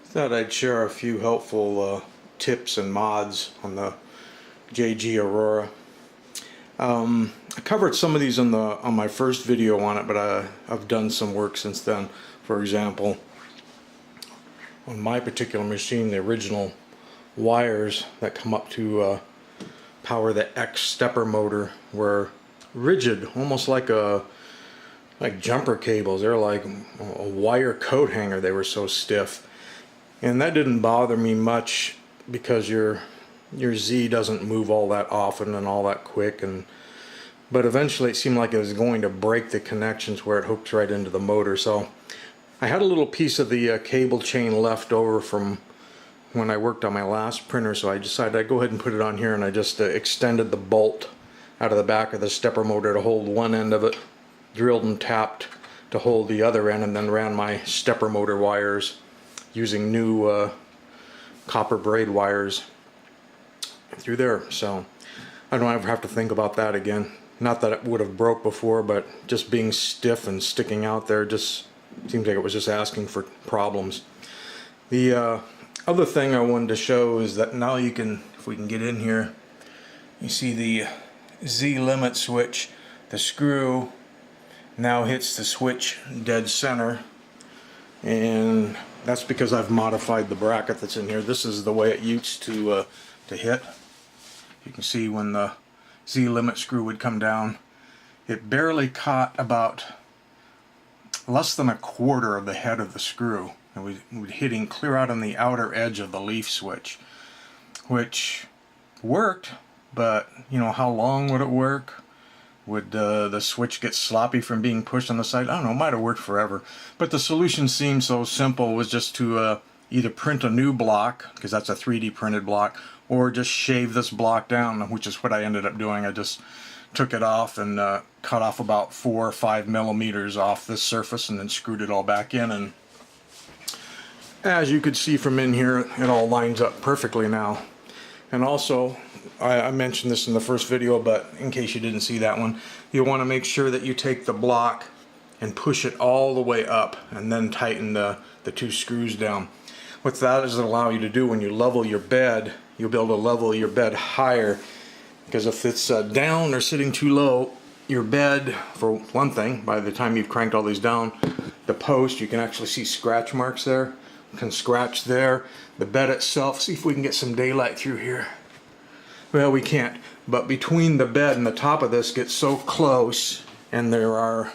Thought I'd share a few helpful tips and mods on the JG ARORA. I covered some of these on my first video on it, but I've done some work since then. For example, on my particular machine, the original wires that come up to power the X stepper motor were rigid, almost like jumper cables. They're like a wire coat hanger. They were so stiff. And that didn't bother me much because your Z doesn't move all that often and all that quick, but eventually it seemed like it was going to break the connections where it hooks right into the motor. So I had a little piece of the cable chain left over from when I worked on my last printer, so I decided I'd go ahead and put it on here, and I just extended the bolt out of the back of the stepper motor to hold one end of it, drilled and tapped to hold the other end, and then ran my stepper motor wires using new copper braid wires through there, so I don't ever have to think about that again. Not that it would have broke before, but just being stiff and sticking out there just seems like it was just asking for problems. The other thing I wanted to show is that now you can, if we can get in here, you see the Z limit switch. The screw now hits the switch dead center, and that's because I've modified the bracket that's in here. This is the way it used to hit. You can see when the Z limit screw would come down, it barely caught about less than a quarter of the head of the screw, and we were hitting clear out on the outer edge of the leaf switch, which worked, but you know, how long would it work? Would the switch get sloppy from being pushed on the side? I don't know, it might have worked forever. But the solution seemed so simple, was just to either print a new block, because that's a 3D printed block, or just shave this block down, which is what I ended up doing. I just took it off and cut off about 4 or 5 millimeters off this surface and then screwed it all back in. And as you could see from in here, it all lines up perfectly now. And also, I mentioned this in the first video, but in case you didn't see that one, you want to make sure that you take the block and push it all the way up and then tighten the 2 screws down. What that does allow you to do when you level your bed, you'll be able to level your bed higher, because if it's down or sitting too low, your bed, for one thing, by the time you've cranked all these down, the post, you can actually see scratch marks there. You can scratch there. The bed itself, see if we can get some daylight through here. Well, we can't, but between the bed and the top of this gets so close, and there are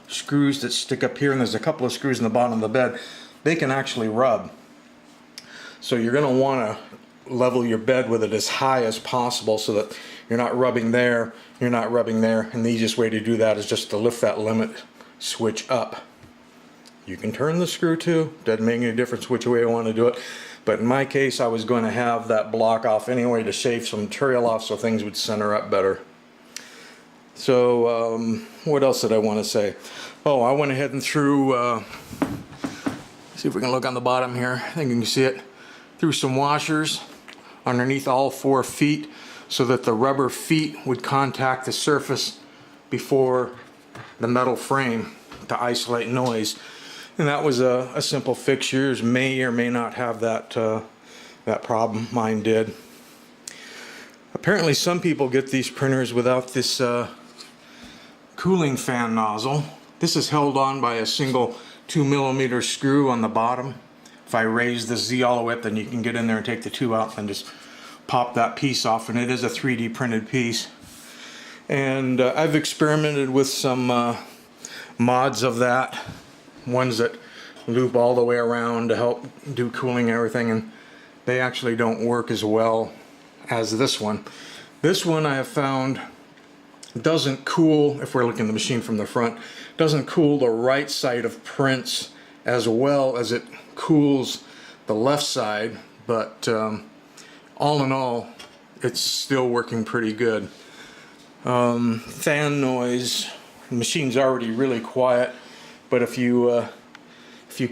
screws that stick up here, and there's a couple of screws in the bottom of the bed, they can actually rub. So you're going to want to level your bed with it as high as possible so that you're not rubbing there, you're not rubbing there, and the easiest way to do that is just to lift that limit switch up. You can turn the screw too, doesn't make any difference which way you want to do it. But in my case, I was going to have that block off anyway to shave some material off so things would center up better. So, what else did I want to say? Oh, I went ahead and threw, see if we can look on the bottom here, I think you can see it, threw some washers underneath all 4 feet so that the rubber feet would contact the surface before the metal frame to isolate noise. And that was a simple fix. Yours may or may not have that that problem. Mine did. Apparently some people get these printers without this cooling fan nozzle. This is held on by a single 2mm screw on the bottom. If I raise the Z all the way up, then you can get in there and take the 2 out and just pop that piece off, and it is a 3D printed piece. And I've experimented with some mods of that, ones that loop all the way around to help do cooling and everything, and they actually don't work as well as this one. This one I have found doesn't cool, if we're looking at the machine from the front, doesn't cool the right side of prints as well as it cools the left side, but all in all, it's still working pretty good. Fan noise, the machine's already really quiet, but if you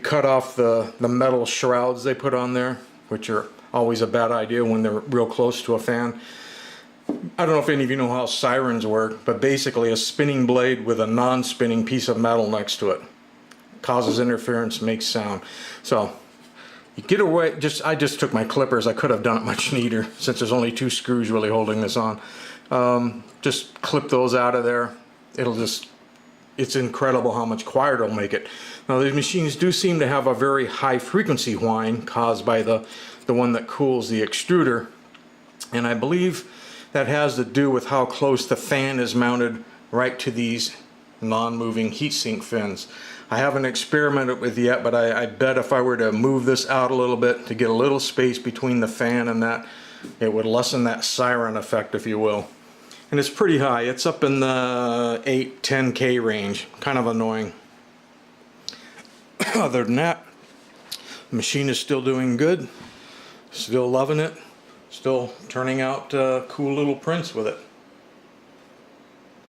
cut off the metal shrouds they put on there, which are always a bad idea when they're real close to a fan. I don't know if any of you know how sirens work, but basically a spinning blade with a non-spinning piece of metal next to it causes interference, makes sound. So You get away, I just took my clippers. I could have done it much neater since there's only 2 screws really holding this on. Just clip those out of there. It's incredible how much quieter it'll make it. Now these machines do seem to have a very high frequency whine caused by the one that cools the extruder. And I believe that has to do with how close the fan is mounted right to these non-moving heatsink fins. I haven't experimented with it yet, but I bet if I were to move this out a little bit to get a little space between the fan and that, it would lessen that siren effect, if you will. And it's pretty high. It's up in the 8-10K range. Kind of annoying. Other than that, the machine is still doing good. Still loving it. Still turning out cool little prints with it.